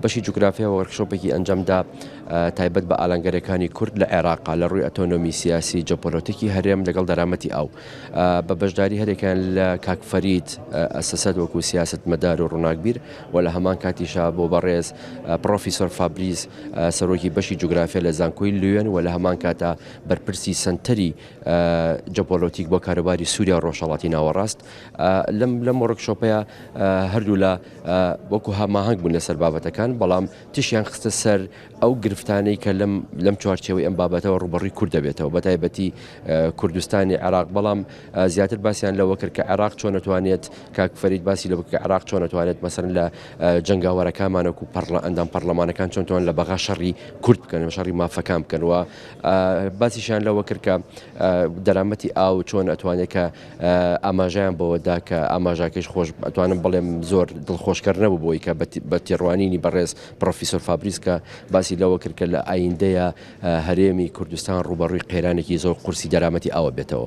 بەشی جوگرافیا وەرکشۆپێکی ئەنجامدا تایبەت بە ئالانگەرەکانی کورد لە عێراقا لە ڕووی ئەتۆنۆمی سیاسی جۆپۆلۆتیکی هەرێم لەگەڵ دەرامەتی ئەو بە بەشداری هەرێکیان لە کاکفەرید ئەسەسەد وەکو سیاست مەدار و ڕووناکبیر و لە هەمان کاتیشا بۆ بەڕێز پرۆفیسۆر فابریز سەرۆکی بەشی جوگرافیا لە زانکۆی لوێن و لە هەمان کاتا بەرپرسی سنتەری جۆپۆلۆتیک بۆ کاروباری سووریا ڕۆژهەڵاتی ناوەڕاست لەم وەرکشۆپەیە هەردوو لە وەکو هەماهەنگ بوون لەسەر بابەتەکان بەڵام تشیان خستە سەر ئەو گرفتانەی کە لەم چوارچێوەی ئەم بابەتەوە ڕوبەڕووی کورد دەبێتەوە بەتایبەتی کوردستانی عێراق بەڵام زیاتر باسییان لەوە کرد کە عێراق چۆن نەتوانێت کاکفەرید باسی لەوە کە عێراق چۆن نەتوانێت مەسەرەن لە جەنگاوەرەکانمانەکو ئەندام پەرلەمانەکان چۆن توان لە بەغا شەڕی کورد بکەن شەڕی مافەکان بکەنەوە باسیشان لەوە کرد کە دەرامەتی ئاو چۆن ئەتوانێت کە ئاماژیان بەوەدا کە ئاماژاکەش خۆش ئەتوانم بڵێم زۆر دڵخۆشکەر نەبوو بۆی کە بە تێڕوانینی بەڕێز پرۆفیسۆر فابریز کە باسی لەوە کرد کە لە ئایندەیە هەرێمی کوردستان ڕوبەڕووی قێرانێکی زۆر قورسی دەرامەتی ئاوە بێتەوە.